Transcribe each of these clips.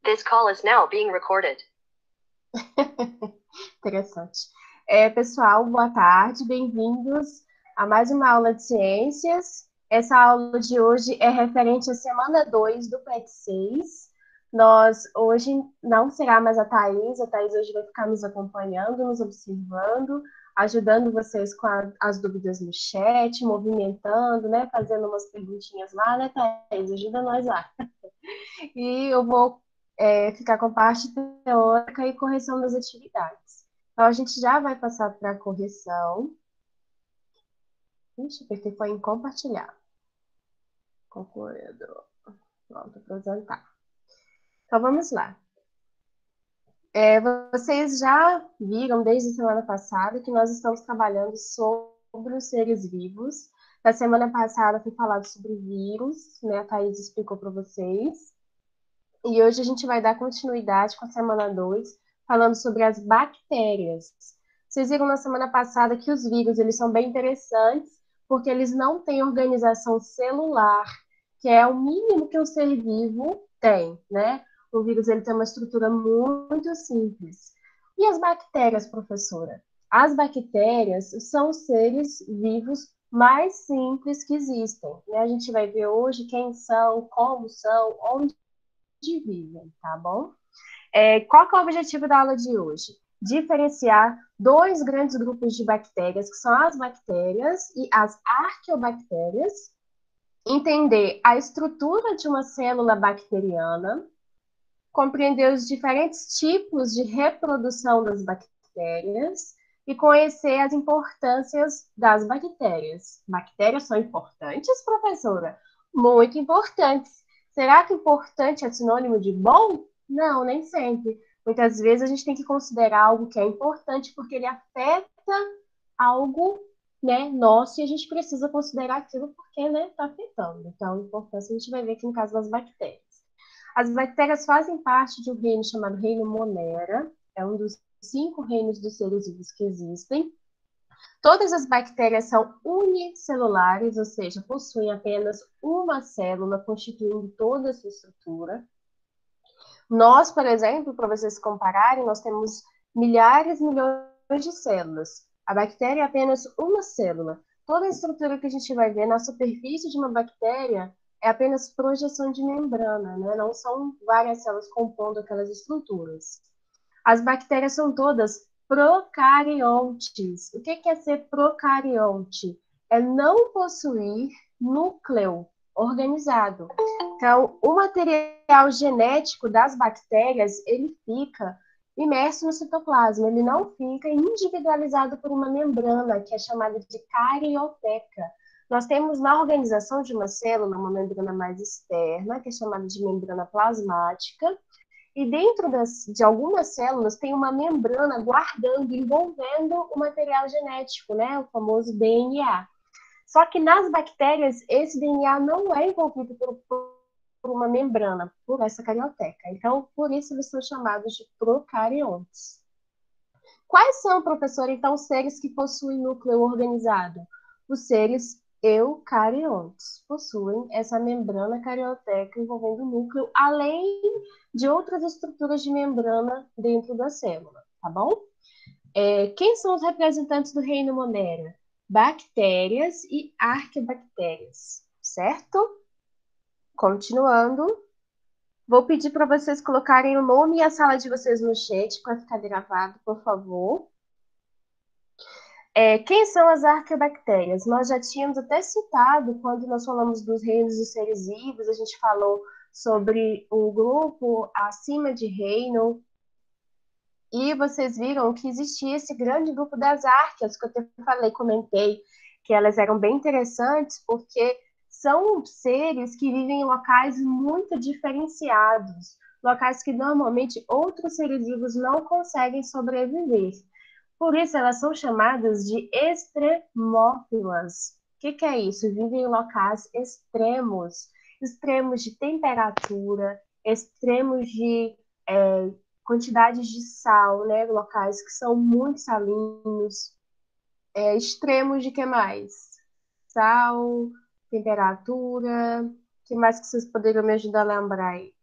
This call is now being recorded. Interessante. Pessoal, boa tarde, bem-vindos a mais uma aula de ciências. Essa aula de hoje é referente à semana 2 do PET 6. Nós, hoje, não será mais a Thaís hoje vai ficar nos acompanhando, nos observando, ajudando vocês com as dúvidas no chat, movimentando, né, fazendo umas perguntinhas lá, né, Thaís? Ajuda nós lá. E eu vou ficar com parte teórica e correção das atividades. Então, a gente já vai passar para a correção. Ixi, porque foi em compartilhar. Concluído. Pronto, apresentar. Então, vamos lá. Vocês já viram desde a semana passada que nós estamos trabalhando sobre os seres vivos. Na semana passada foi falado sobre vírus, né? A Thaís explicou para vocês. E hoje a gente vai dar continuidade com a semana 2, falando sobre as bactérias. Vocês viram na semana passada que os vírus eles são bem interessantes, porque eles não têm organização celular, que é o mínimo que um ser vivo tem, né? O vírus ele tem uma estrutura muito simples. E as bactérias, professora? As bactérias são os seres vivos mais simples que existem, né? A gente vai ver hoje quem são, como são, onde vivem, tá bom? Qual que é o objetivo da aula de hoje? Diferenciar dois grandes grupos de bactérias, que são as bactérias e as arqueobactérias, entender a estrutura de uma célula bacteriana, compreender os diferentes tipos de reprodução das bactérias e conhecer as importâncias das bactérias. Bactérias são importantes, professora? Muito importantes. Será que importante é sinônimo de bom? Não, nem sempre. Muitas vezes a gente tem que considerar algo que é importante porque ele afeta algo, né, nosso, e a gente precisa considerar aquilo porque, né, está afetando. Então, a importância a gente vai ver aqui no caso das bactérias. As bactérias fazem parte de um reino chamado Reino Monera, é um dos 5 reinos dos seres vivos que existem. Todas as bactérias são unicelulares, ou seja, possuem apenas uma célula constituindo toda a sua estrutura. Nós, por exemplo, para vocês compararem, nós temos milhares, milhões de células. A bactéria é apenas uma célula. Toda a estrutura que a gente vai ver na superfície de uma bactéria é apenas projeção de membrana, né? Não são várias células compondo aquelas estruturas. As bactérias são todas procariontes. O que é ser procarionte? É não possuir núcleo organizado. Então, o material genético das bactérias, ele fica imerso no citoplasma, ele não fica individualizado por uma membrana, que é chamada de carioteca. Nós temos na organização de uma célula uma membrana mais externa, que é chamada de membrana plasmática, e dentro de algumas células tem uma membrana guardando, envolvendo o material genético, né? O famoso DNA. Só que nas bactérias, esse DNA não é envolvido por uma membrana, por essa carioteca. Então, por isso eles são chamados de procariontes. Quais são, professor, então, os seres que possuem núcleo organizado? Os seres eucariontes possuem essa membrana carioteca envolvendo o núcleo, além de outras estruturas de membrana dentro da célula, tá bom? Quem são os representantes do reino Monera? Bactérias e arqueobactérias, certo? Continuando, vou pedir para vocês colocarem o nome e a sala de vocês no chat para ficar gravado, por favor. Quem são as arqueobactérias? Nós já tínhamos até citado, quando nós falamos dos reinos dos seres vivos, a gente falou sobre o grupo acima de reino, e vocês viram que existia esse grande grupo das árqueas, que eu até falei, comentei, que elas eram bem interessantes, porque são seres que vivem em locais muito diferenciados, locais que normalmente outros seres vivos não conseguem sobreviver. Por isso, elas são chamadas de extremófilas. O que é isso? Vivem em locais extremos, extremos de temperatura, extremos de quantidades de sal, né? Locais que são muito salinos, extremos de que mais? Sal, temperatura, o que mais que vocês poderiam me ajudar a lembrar aí?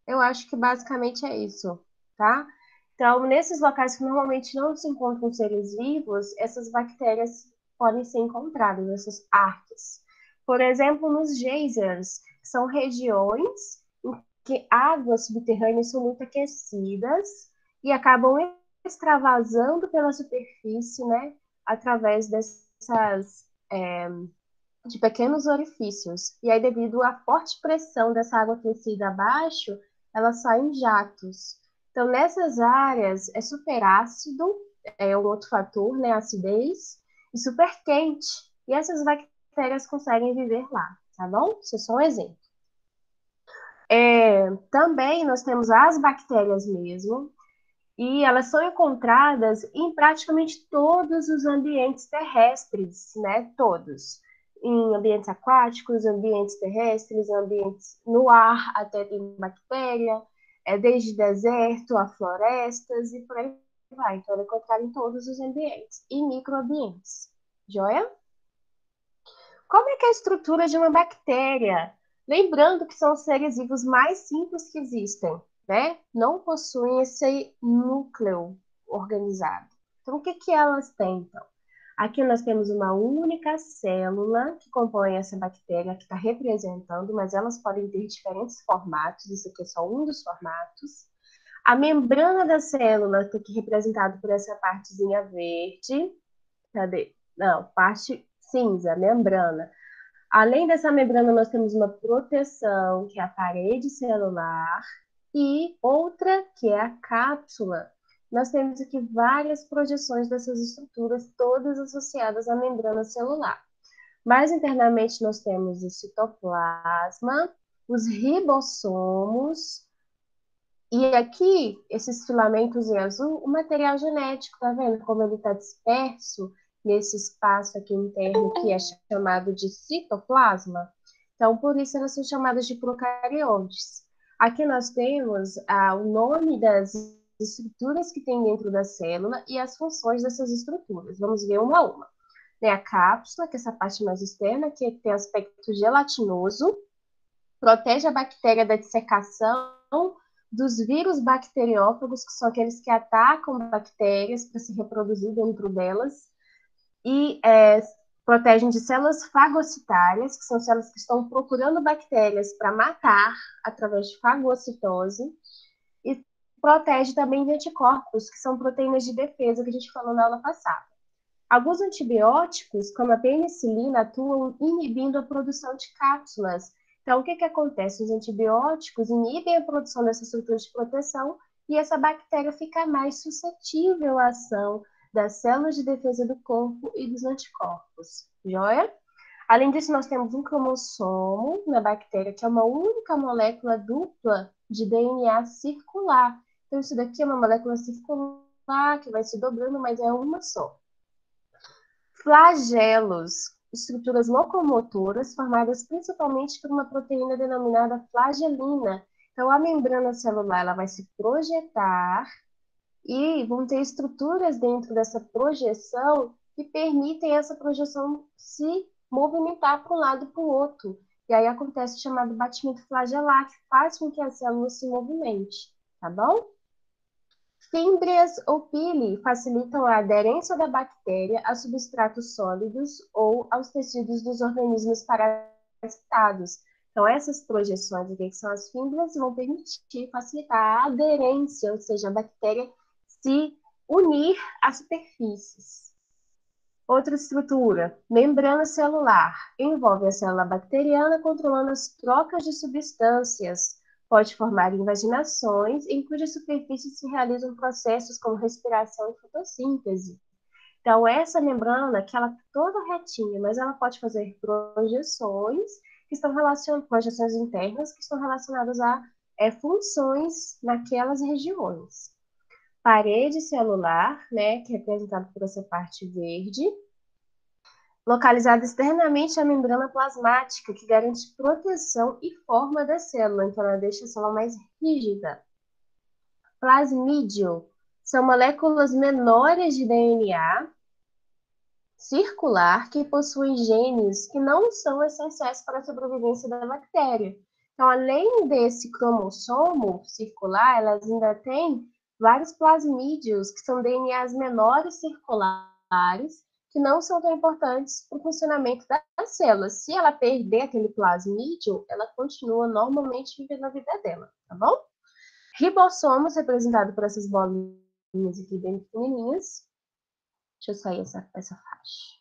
Eu acho que basicamente é isso, tá? Então, nesses locais que normalmente não se encontram seres vivos, essas bactérias podem ser encontradas, essas arques. Por exemplo, nos geysers, que são regiões em que águas subterrâneas são muito aquecidas e acabam extravasando pela superfície, né, através dessas de pequenos orifícios. E aí, devido à forte pressão dessa água aquecida abaixo, ela sai em jatos. Então, nessas áreas, é super ácido, é um outro fator, né, a acidez, e super quente. E essas bactérias conseguem viver lá, tá bom? Isso é só um exemplo. Também nós temos as bactérias mesmo, e elas são encontradas em praticamente todos os ambientes terrestres, né? Todos. Em ambientes aquáticos, ambientes terrestres, ambientes no ar, até tem bactéria, desde deserto a florestas e por aí vai. Então, ela é encontrada em todos os ambientes e microambientes. Joia? Como é que é a estrutura de uma bactéria? Lembrando que são os seres vivos mais simples que existem, né? Não possuem esse núcleo organizado. Então, o que que elas têm, então? Aqui nós temos uma única célula que compõe essa bactéria que está representando, mas elas podem ter diferentes formatos, isso aqui é só um dos formatos. A membrana da célula está aqui representada por essa partezinha verde. Cadê? Não, parte cinza, membrana. Além dessa membrana, nós temos uma proteção, que é a parede celular, e outra, que é a cápsula. Nós temos aqui várias projeções dessas estruturas, todas associadas à membrana celular. Mais internamente, nós temos o citoplasma, os ribossomos, e aqui, esses filamentos em azul, o material genético, tá vendo como ele está disperso nesse espaço aqui interno que é chamado de citoplasma? Então, por isso elas são chamadas de procariotes. Aqui nós temos o nome das estruturas que tem dentro da célula e as funções dessas estruturas. Vamos ver uma a uma. Tem a cápsula, que é essa parte mais externa, que tem aspecto gelatinoso, protege a bactéria da dissecação dos vírus bacteriófagos, que são aqueles que atacam bactérias para se reproduzir dentro delas, e protegem de células fagocitárias, que são células que estão procurando bactérias para matar através de fagocitose, e protege também de anticorpos, que são proteínas de defesa que a gente falou na aula passada. Alguns antibióticos, como a penicilina, atuam inibindo a produção de cápsulas. Então, o que acontece? Os antibióticos inibem a produção dessa estrutura de proteção e essa bactéria fica mais suscetível à ação das células de defesa do corpo e dos anticorpos. Joia? Além disso, nós temos um cromossomo na bactéria, que é uma única molécula dupla de DNA circular. Então, isso daqui é uma molécula circular que vai se dobrando, mas é uma só. Flagelos, estruturas locomotoras formadas principalmente por uma proteína denominada flagelina. Então, a membrana celular ela vai se projetar e vão ter estruturas dentro dessa projeção que permitem essa projeção se movimentar para um lado e para o outro. E aí acontece o chamado batimento flagelar, que faz com que a célula se movimente, tá bom? Fímbrias ou pili facilitam a aderência da bactéria a substratos sólidos ou aos tecidos dos organismos parasitados. Então, essas projeções aqui, que são as fímbrias, vão permitir facilitar a aderência, ou seja, a bactéria se unir às superfícies. Outra estrutura, membrana celular, envolve a célula bacteriana controlando as trocas de substâncias. Pode formar invaginações em cuja superfície se realizam processos como respiração e fotossíntese. Então, essa membrana, que ela é toda retinha, mas ela pode fazer projeções que estão relacionadas, projeções internas que estão relacionadas a funções naquelas regiões. Parede celular, né, que é representada por essa parte verde, localizada externamente à membrana plasmática, que garante proteção e forma da célula, então ela deixa a célula mais rígida. Plasmídio são moléculas menores de DNA circular que possuem genes que não são essenciais para a sobrevivência da bactéria. Então, além desse cromossomo circular, elas ainda têm vários plasmídeos, que são DNAs menores circulares, que não são tão importantes para o funcionamento das células. Se ela perder aquele plasmídio, ela continua normalmente vivendo a vida dela, tá bom? Ribossomos, representado por essas bolinhas aqui bem pequenininhas. Deixa eu sair essa faixa.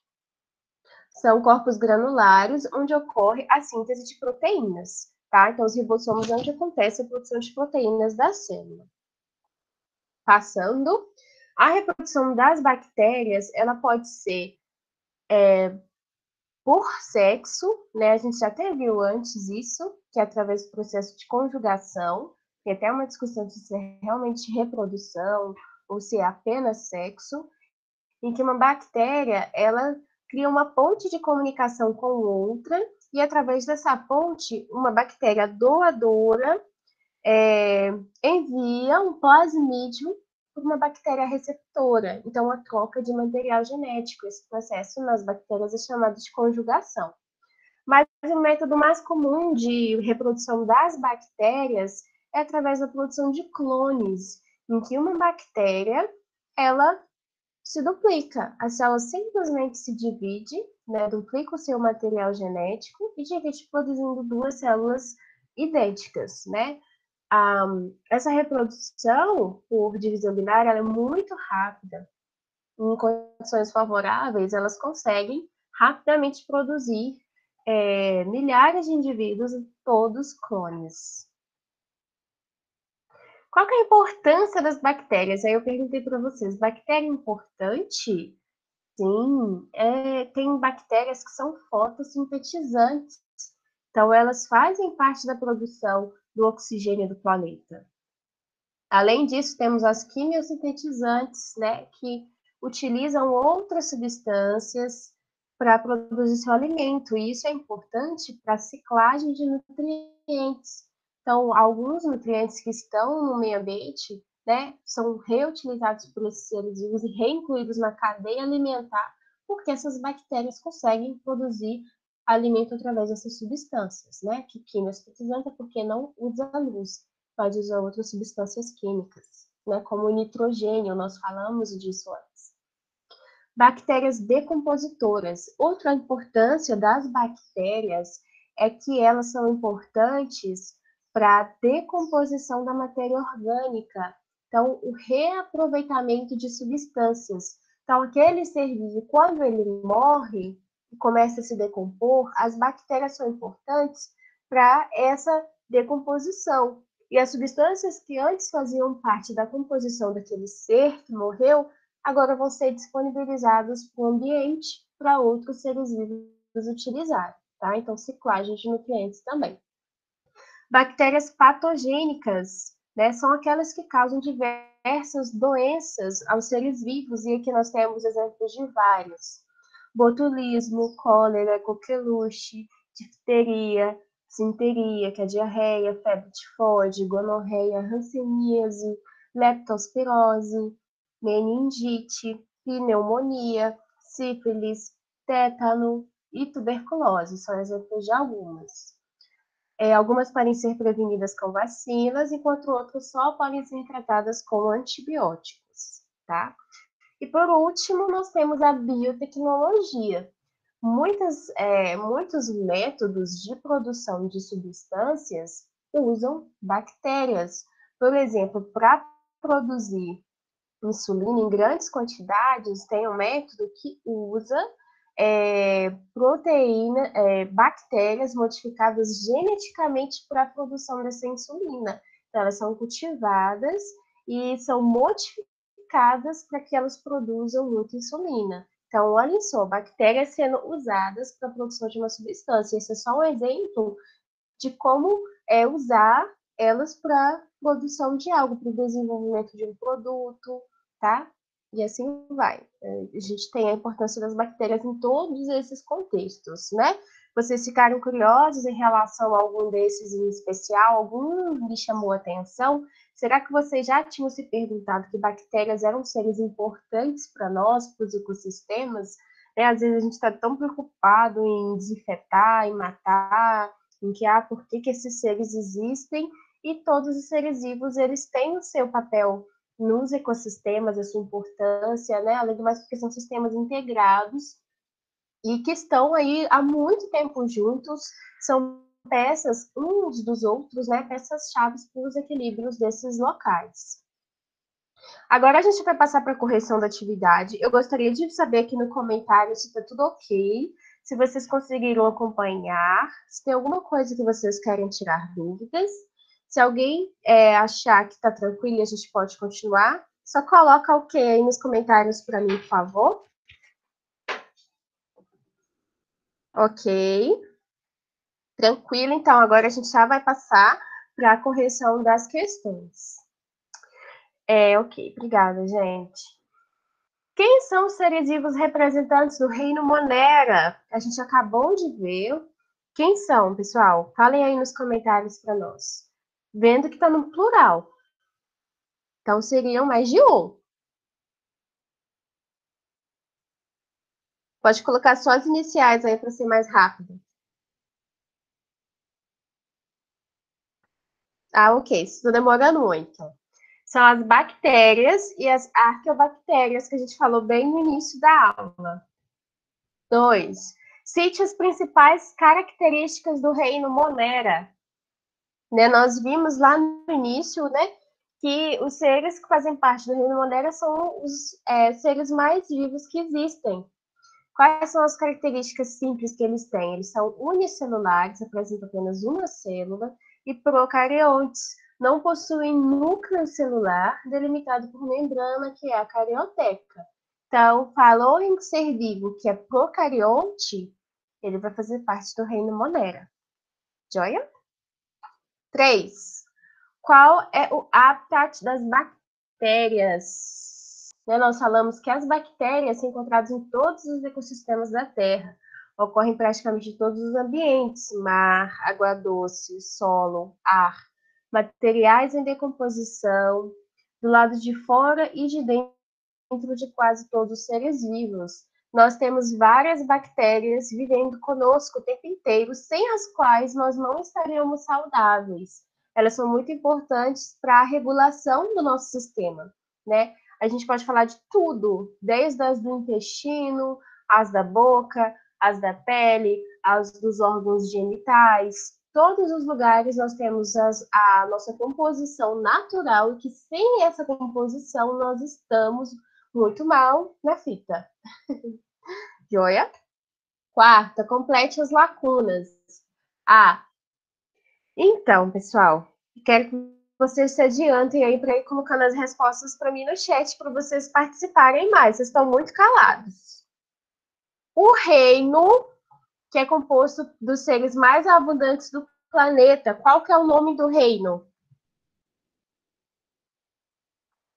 São corpos granulares, onde ocorre a síntese de proteínas, tá? Então, os ribossomos é onde acontece a produção de proteínas da célula. Passando, a reprodução das bactérias, ela pode ser por sexo, né? A gente já até viu antes isso, que é através do processo de conjugação, tem até uma discussão se é realmente reprodução ou se é apenas sexo, em que uma bactéria, ela cria uma ponte de comunicação com outra, e através dessa ponte, uma bactéria doadora envia um plasmídio para uma bactéria receptora. Então, a troca de material genético. Esse processo nas bactérias é chamado de conjugação. Mas o método mais comum de reprodução das bactérias é através da produção de clones, em que uma bactéria, ela se duplica. A célula simplesmente se divide, né, duplica o seu material genético e divide produzindo duas células idênticas, né? Essa reprodução por divisão binária é muito rápida. Em condições favoráveis, elas conseguem rapidamente produzir milhares de indivíduos, todos clones. Qual que é a importância das bactérias? Aí eu perguntei para vocês, bactéria é importante? Sim, tem bactérias que são fotossintetizantes. Então, elas fazem parte da produção do oxigênio do planeta. Além disso, temos as quimiosintetizantes, né, que utilizam outras substâncias para produzir seu alimento. E isso é importante para a ciclagem de nutrientes. Então, alguns nutrientes que estão no meio ambiente, né, são reutilizados por esses seres vivos e reincluídos na cadeia alimentar, porque essas bactérias conseguem produzir alimento através dessas substâncias, né? Que quimiosintetizante é porque não usa luz, pode usar outras substâncias químicas, né? Como o nitrogênio, nós falamos disso antes. Bactérias decompositoras. Outra importância das bactérias é que elas são importantes para a decomposição da matéria orgânica. Então, o reaproveitamento de substâncias. Então, aquele ser vivo, quando ele morre e começa a se decompor, as bactérias são importantes para essa decomposição. E as substâncias que antes faziam parte da composição daquele ser que morreu, agora vão ser disponibilizados para o ambiente para outros seres vivos utilizarem, tá? Então, ciclagem de nutrientes também. Bactérias patogênicas, né, são aquelas que causam diversas doenças aos seres vivos, e aqui nós temos exemplos de vários. Botulismo, cólera, coqueluche, difteria, disenteria, que é diarreia, febre tifoide, gonorreia, hanseníase, leptospirose, meningite, pneumonia, sífilis, tétano e tuberculose. São exemplos de algumas. Algumas podem ser prevenidas com vacinas, enquanto outras só podem ser tratadas com antibióticos, tá? E por último, nós temos a biotecnologia. Muitos métodos de produção de substâncias usam bactérias. Por exemplo, para produzir insulina em grandes quantidades, tem um método que usa bactérias modificadas geneticamente para a produção dessa insulina. Então, elas são cultivadas e são modificadas para que elas produzam muita insulina. Então, olhem só, bactérias sendo usadas para a produção de uma substância. Esse é só um exemplo de como usar elas para produção de algo, para o desenvolvimento de um produto, tá? E assim vai. A gente tem a importância das bactérias em todos esses contextos, né? Vocês ficaram curiosos em relação a algum desses em especial? Algum lhe chamou a atenção? Será que vocês já tinham se perguntado que bactérias eram seres importantes para nós, para os ecossistemas? Às vezes a gente está tão preocupado em desinfetar, em matar, em que, por que esses seres existem, e todos os seres vivos, eles têm o seu papel nos ecossistemas, a sua importância, né? Além do mais, porque são sistemas integrados e que estão aí há muito tempo juntos, são peças uns dos outros, né? Peças-chave para os equilíbrios desses locais. Agora a gente vai passar para a correção da atividade. Eu gostaria de saber aqui no comentário se está tudo ok, se vocês conseguiram acompanhar, se tem alguma coisa que vocês querem tirar dúvidas. Se alguém achar que está tranquilo e a gente pode continuar, só coloca ok aí nos comentários para mim, por favor. Ok. Tranquilo, então agora a gente já vai passar para a correção das questões. Ok, obrigada, gente. Quem são os seres vivos representantes do reino Monera? A gente acabou de ver. Quem são, pessoal? Falem aí nos comentários para nós. Vendo que está no plural. Então, seriam mais de um. Pode colocar só as iniciais aí para ser mais rápido. Ok. Estou demorando muito. São as bactérias e as arqueobactérias que a gente falou bem no início da aula. 2. Cite as principais características do reino Monera. Né, nós vimos lá no início, né, que os seres que fazem parte do reino Monera são os seres mais vivos que existem. Quais são as características simples que eles têm? Eles são unicelulares, apresentam apenas uma célula, e procariontes, não possuem núcleo celular delimitado por membrana, que é a carioteca. Então, falou em ser vivo que é procarionte, ele vai fazer parte do reino Monera. Joia? 3. Qual é o habitat das bactérias? Nós falamos que as bactérias são encontradas em todos os ecossistemas da Terra. Ocorrem praticamente em todos os ambientes: mar, água doce, solo, ar, materiais em decomposição, do lado de fora e de dentro de quase todos os seres vivos. Nós temos várias bactérias vivendo conosco o tempo inteiro, sem as quais nós não estaríamos saudáveis. Elas são muito importantes para a regulação do nosso sistema, né? A gente pode falar de tudo, desde as do intestino, as da boca, as da pele, as dos órgãos genitais. Todos os lugares nós temos a nossa composição natural, e que sem essa composição nós estamos muito mal na fita. Joia? 4. Complete as lacunas. Então, pessoal, quero que vocês se adiantem aí para ir colocando as respostas para mim no chat, para vocês participarem mais. Vocês estão muito calados. O reino, que é composto dos seres mais abundantes do planeta, qual que é o nome do reino?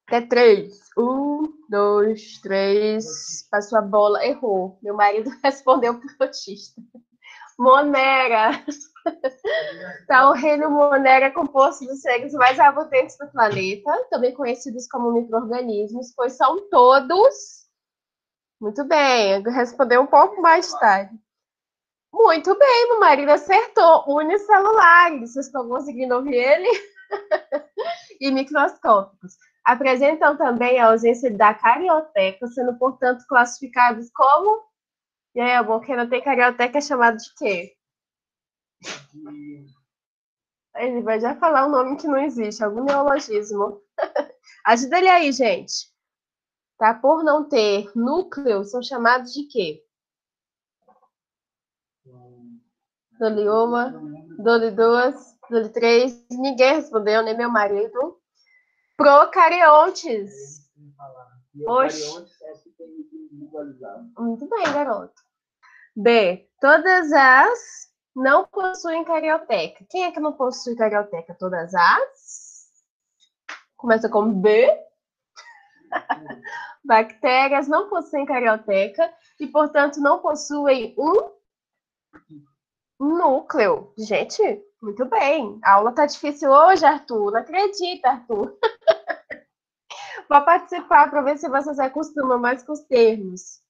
Até 3. 1, 2, 3. Passou a bola, errou. Meu marido respondeu pro autista. Monera. Então, o reino Monera é composto dos seres mais abundantes do planeta, também conhecidos como micro-organismos, pois são todos... Muito bem, respondeu um pouco mais tarde. Muito bem, meu marido acertou. Unicelulares, vocês estão conseguindo ouvir ele? E microscópicos. Apresentam também a ausência da carioteca, sendo, portanto, classificados como... E aí, amor, quem não tem carioteca é chamado de quê? Ele vai já falar um nome que não existe, algum neologismo. Ajuda ele aí, gente. Tá? Por não ter núcleo, são chamados de quê? Dole uma, dole duas, dole três. Ninguém respondeu, nem meu marido. Procariontes. Oxe. Muito bem, garoto. B. Todas as não possuem carioteca. Quem é que não possui carioteca? Todas as? Começa com B. Bactérias não possuem carioteca e, portanto, não possuem um núcleo. Gente, muito bem. A aula tá difícil hoje, Arthur. Não acredita, Arthur. Vou participar para ver se você se acostuma mais com os termos.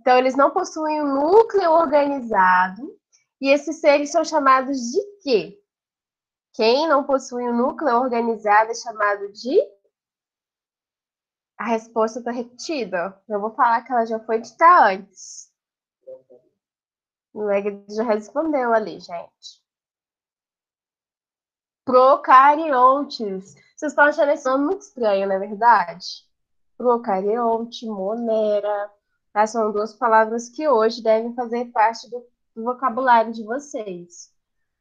Então, eles não possuem um núcleo organizado E esses seres são chamados de quê? Quem não possui um núcleo organizado é chamado de... A resposta está repetida. Eu vou falar que ela já foi dita antes. O Leg já respondeu ali, gente. Procariontes. Vocês estão achando esse nome muito estranho, não é verdade? Procarionte, monera. Tá? São duas palavras que hoje devem fazer parte do vocabulário de vocês.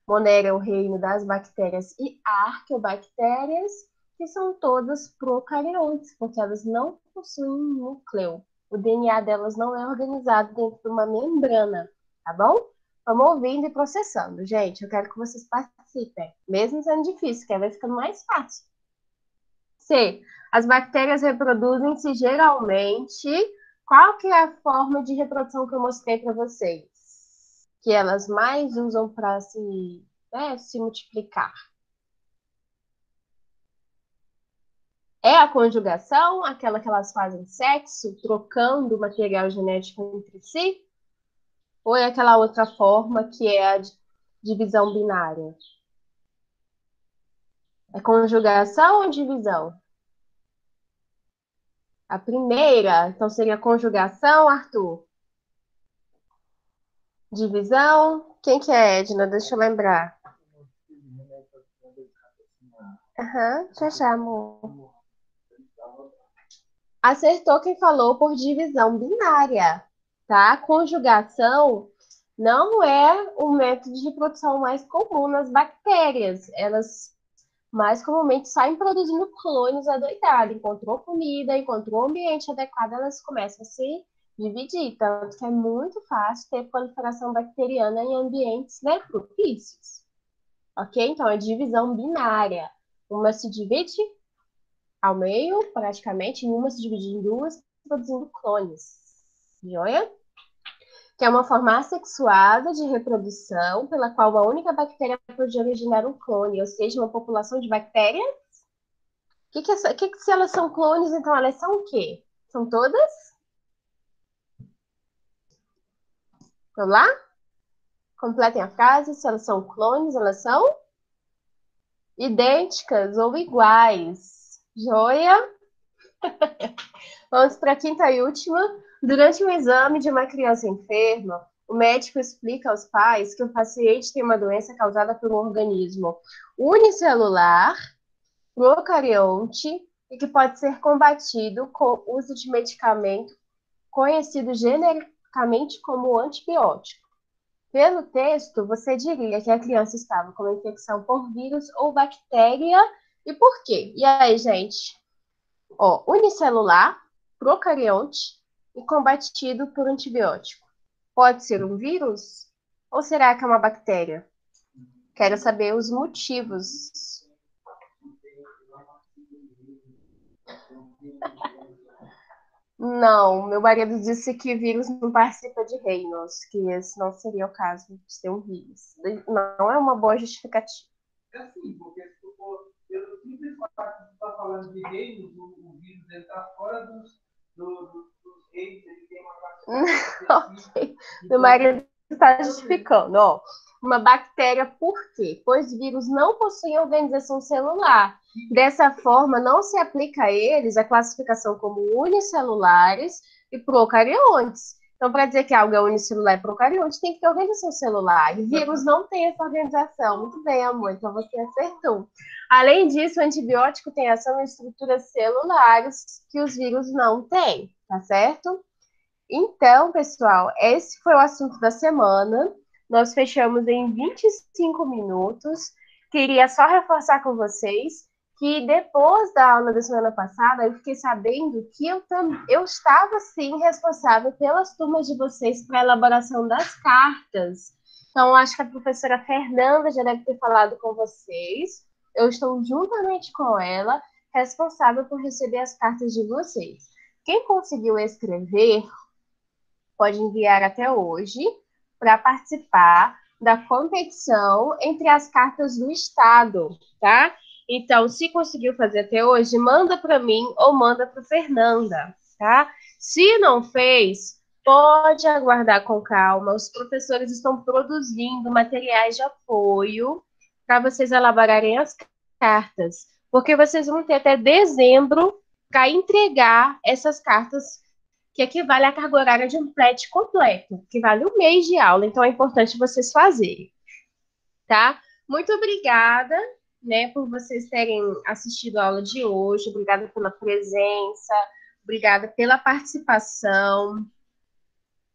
Monera é o reino das bactérias e arqueobactérias, que são todas procariontes, porque elas não possuem núcleo. O DNA delas não é organizado dentro de uma membrana, tá bom? Vamos ouvindo e processando. Gente, eu quero que vocês participem, mesmo sendo difícil, que vai ficando mais fácil. C. As bactérias reproduzem-se geralmente. Qual que é a forma de reprodução que eu mostrei para vocês? Que elas mais usam para se multiplicar. É a conjugação, aquela que elas fazem sexo, trocando material genético entre si? Ou é aquela outra forma que é a divisão binária? É conjugação ou divisão? A primeira, então seria conjugação, Arthur? Divisão? Quem que é, Edna? Deixa eu lembrar. Aham, já já, amor. Acertou quem falou por divisão binária, tá? Conjugação não é o método de reprodução mais comum nas bactérias. Elas mais comumente saem produzindo clones adoidados. Encontrou comida, encontrou um ambiente adequado, elas começam a se dividir. Tanto que é muito fácil ter proliferação bacteriana em ambientes, né, propícios. Ok? Então, é divisão binária. Uma se divide ao meio, praticamente, e uma se divide em duas, produzindo clones. Joia? Que é uma forma assexuada de reprodução, pela qual a única bactéria pode originar um clone, ou seja, uma população de bactérias. Se elas são clones, então elas são o quê? São todas? Vamos lá? Completem a frase. Se elas são clones, elas são idênticas ou iguais. Joia? Vamos para a quinta e última. Durante um exame de uma criança enferma, o médico explica aos pais que o paciente tem uma doença causada por um organismo unicelular, procarionte, e que pode ser combatido com o uso de medicamento conhecido genericamente como antibiótico. Pelo texto, você diria que a criança estava com uma infecção por vírus ou bactéria, e por quê? E aí, gente? Ó, unicelular, procarionte e combatido por antibiótico. Pode ser um vírus? Ou será que é uma bactéria? Quero saber os motivos. Não, meu marido disse que vírus não participa de reinos, que esse não seria o caso de ser um vírus. Não é uma boa justificativa. É assim, porque se tu for, pelo simples fato de tu estar falando de reinos, o vírus está fora dos reinos, ele tem uma classificação Ok. Meu marido está justificando. Ó, uma bactéria, por quê? Pois vírus não possuem organização celular. Dessa forma, não se aplica a eles a classificação como unicelulares e procariontes. Então, para dizer que algo é unicelular e procarionte, tem que ter organização celular. E vírus não tem essa organização. Muito bem, amor. Então, você acertou. Além disso, o antibiótico tem ação em estruturas celulares que os vírus não têm, tá certo? Então, pessoal, esse foi o assunto da semana. Nós fechamos em 25 minutos. Queria só reforçar com vocês que depois da aula da semana passada, eu fiquei sabendo que eu estava, sim, responsável pelas turmas de vocês para a elaboração das cartas. Então, acho que a professora Fernanda já deve ter falado com vocês. Eu estou juntamente com ela, responsável por receber as cartas de vocês. Quem conseguiu escrever pode enviar até hoje para participar da competição entre as cartas do Estado, tá? Então, se conseguiu fazer até hoje, manda para mim ou manda para Fernanda, tá? Se não fez, pode aguardar com calma. Os professores estão produzindo materiais de apoio para vocês elaborarem as cartas, porque vocês vão ter até dezembro para entregar essas cartas, que equivale à carga horária de um PRET completo, que vale um mês de aula. Então é importante vocês fazerem, tá? Muito obrigada, né, por vocês terem assistido a aula de hoje. Obrigada pela presença, obrigada pela participação.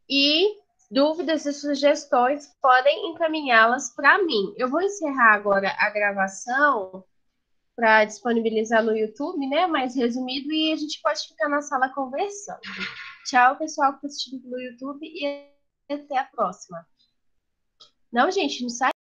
E dúvidas e sugestões podem encaminhá-las para mim. Eu vou encerrar agora a gravação para disponibilizar no YouTube, né? Mais resumido, e a gente pode ficar na sala conversando. Tchau, pessoal, que assistiu no YouTube, e até a próxima. Não, gente, não sai.